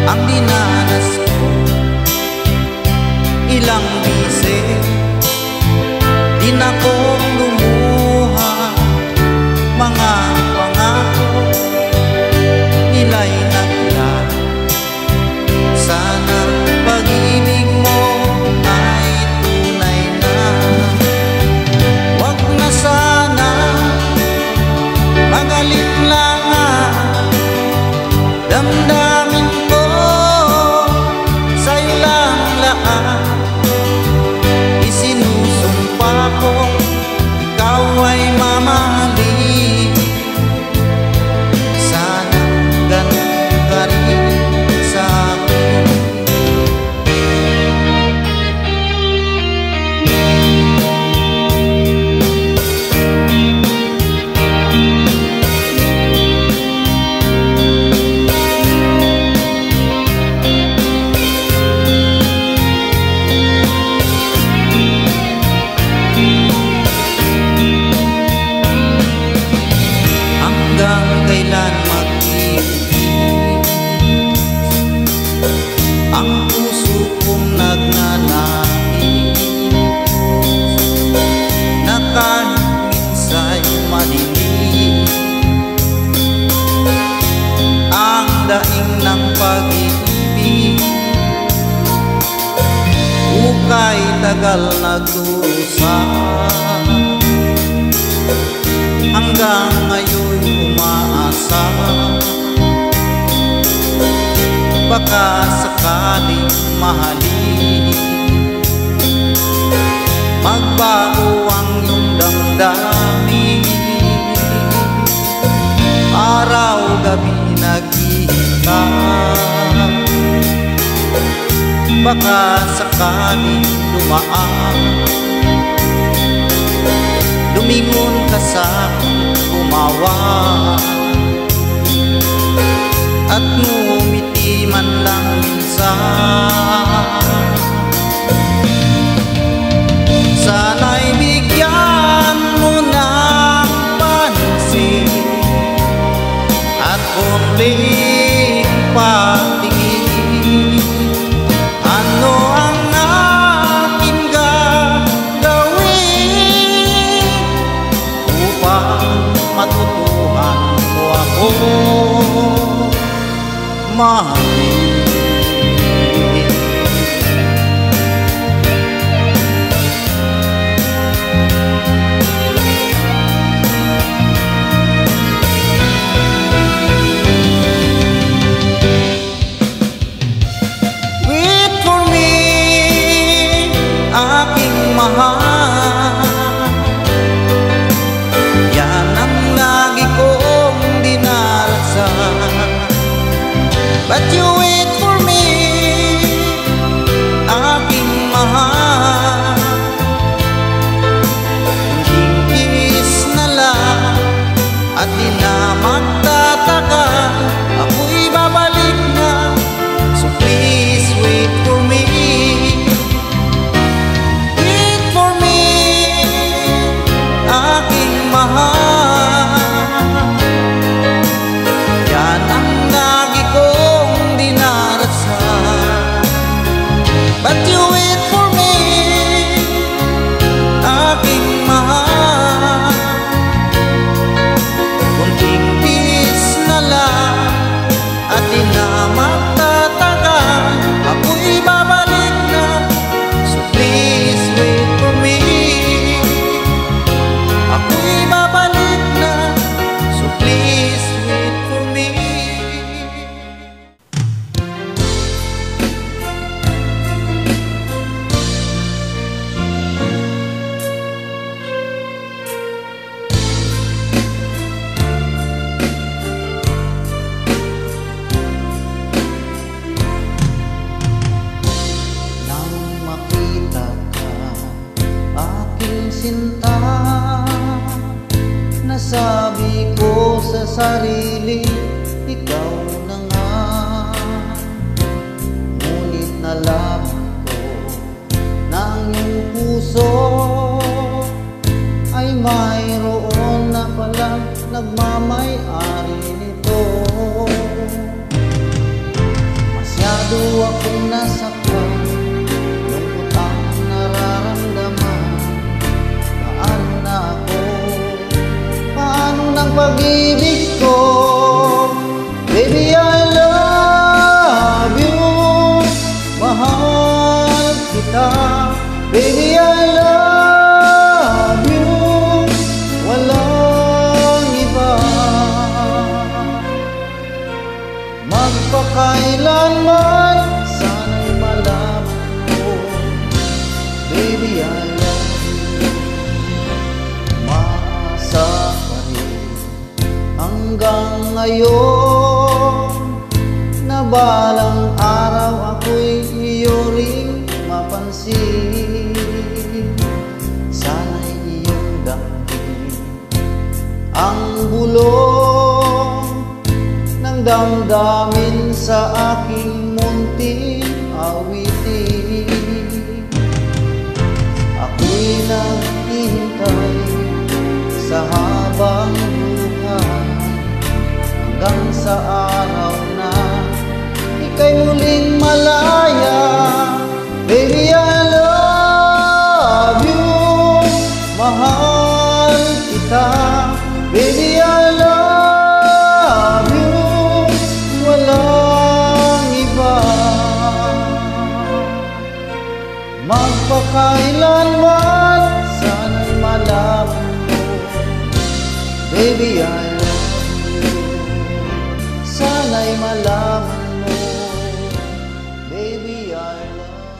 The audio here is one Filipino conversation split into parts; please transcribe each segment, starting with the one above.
ang dinanas ko. Ilang bisis din akong lumuha, mga pangako nila'y naglaho. Sana pag-ibig mo ay tunay na. Wag na sana magalinlangan, damdamin ko sa'yo lang lahat. Isinusumpa ko ikaw ay mamahalin. Sana ganun ka rin sa akin. Hanggang kailan mag-ibig ang puso kong nagnanais, na kahit minsa'y madilim ang daing ng pag-ibig. Ukay tagal nagdurusa, hanggang ngayon umaasa, baka sakaling mahalin, magbago ang iyong damdamin. Araw-gabi naghihintay, baka sakaling dumaan, lumingon ka sa'kin, umawa at ngumiti man lang minsan. Sana'y bigyan mo ng pansin at konting patingin. Ano ang aking gagawin upang matutuhan mo ako mahalin? Wait for me, aking mahal. Yan ang lagi kong dinarasal. But you wait for me, aking mahal. Kunting kiss na lang at di na magtataka, ako'y babalik na. So please wait for me. Wait for me, aking mahal. Yan ang lagi kong dinarasal. But you wait for me, aking mahal. Kunting kiss na lang at di na magtatagal, ako'y babalik na. So please wait for me, ako'y babalik na. So please wait for me. Nang makita ka, aking sinta, nasabi ko sa sarili, ikaw na nga. Ngunit nalaman ko na ang iyong puso ay mayroon na palang nagmamay-ari nito. pag-ibig ko. Baby, I love you, mahal kita. Baby, I love you, walang iba. Magpakailanman sana'y malaman mo, baby, I love you. Maasa pa rin hanggang ngayon na balang araw ako'y iyo ring mapansin. Sana'y iyong damdamin ang bulong ng damdamin sa aking munting awitin. Ako'y naghihintay sa habang buhay hanggang sa araw na ika'y muling malaya. Baby, I love you, mahal kita. Baby, I love you, walang iba. Magpakailanman sana'y malaman mo, baby, I love you. Sana'y malaman mo, baby, I love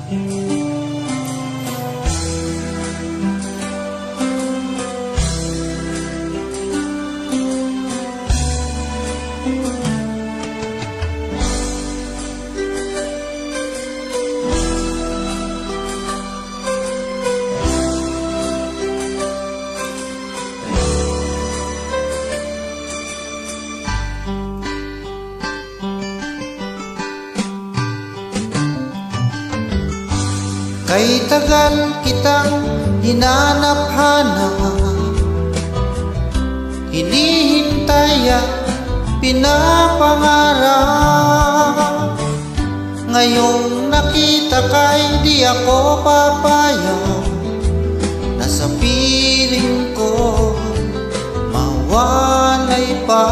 you. Kay tagal kitang hinanap-hanap, hinihintay at pinapangarap. Ngayong nakita ka'y di ako papayag na sa piling ko mawalay pa.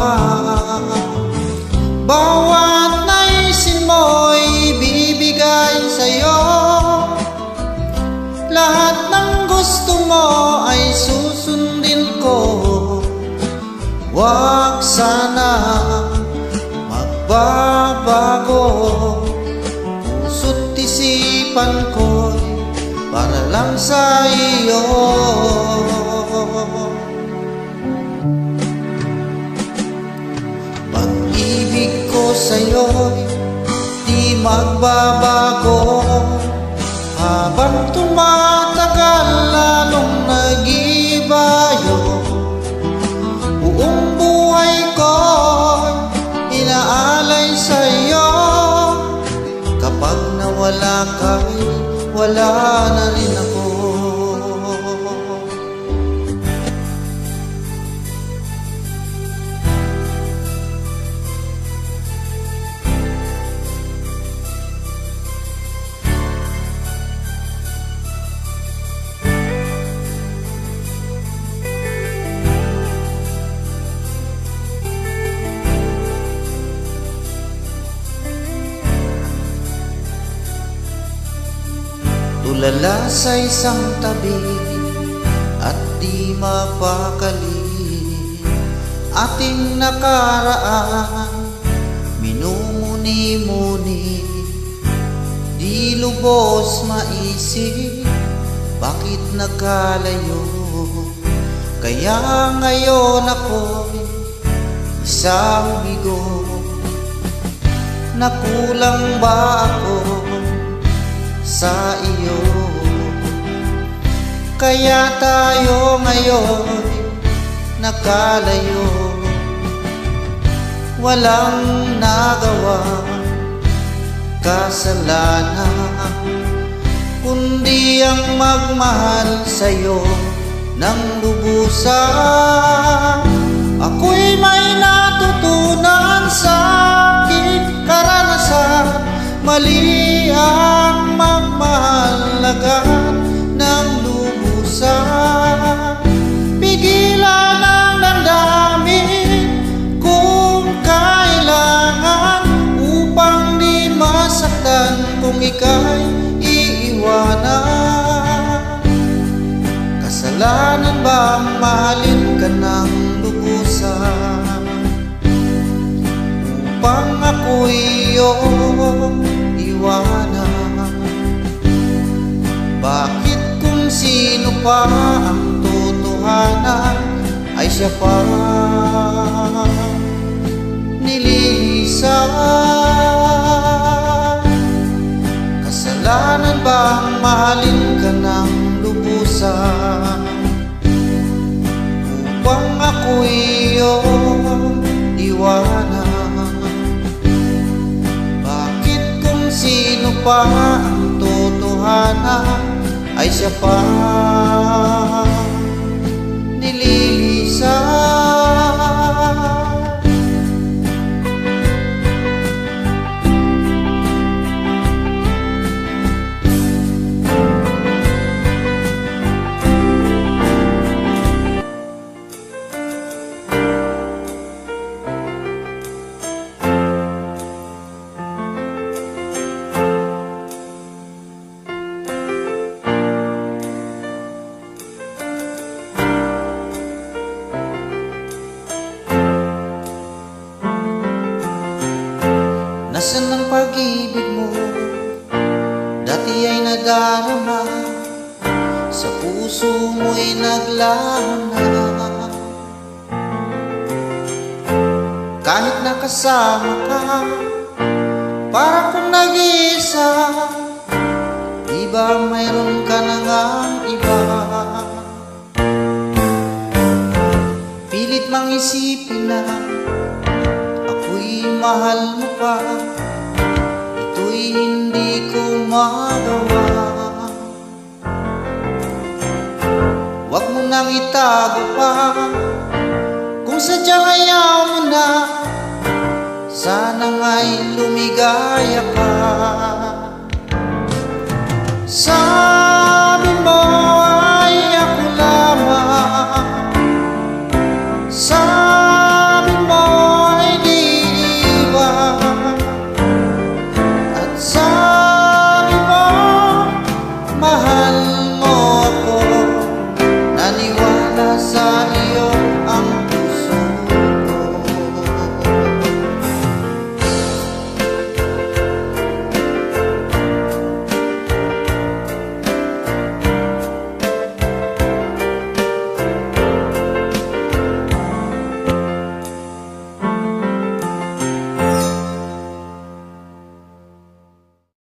Bawat naisin mo'y bibigay sa'yo, lahat ng gusto mo ay susundin ko. Huwag sana magbabago, puso't isipan ko'y para lang sa iyo. Pag-ibig ko sa'yo'y di magbabago, habang tumatagal lalong nag-ibayo. Buong buhay ko inaalay sa'yo, kapag nawala ka'y wala na rin ako. Tulala sa isang tabi at di mapakali, ating nakaraan minumuni-muni. Di lubos maisip bakit nagkalayo, kaya ngayon ako'y isang bigo. Nakulang ba ako sa iyo? Kaya tayo ngayon nagkalayo. Walang nagawa kasalanan, kundi ang magmahal sa'yo ng lubusan. Ako'y may natutunan sa aking karanasan, mali ang magmahal agad ng lubusan. Pigilan ang kung ika'y iiwanan? Kasalanan ba ang mahalin ka ng lubusan? Upang ako'y iyong iwanan? Bakit kung sino pa ang totohanan ay siya pa nililisan? Kasalanan ba ang mahalin ka ng lubusan? Upang ako'y iyong iwanan? Bakit kung sino pa ang totohanan ay siya pa nililisan? Nasaan ang pag-ibig mo? Dati ay nadarama, sa puso mo'y naglana. Kahit nakasama ka, para kung nag-iisa, di ba mayroon ka na ngang iba? Pilit mang isipin na ako'y mahal mo pa, ito'y hindi ko magawa. Huwag mo nang itago pa, kung sadyang ayaw mo na, sana nga'y lumigaya ka.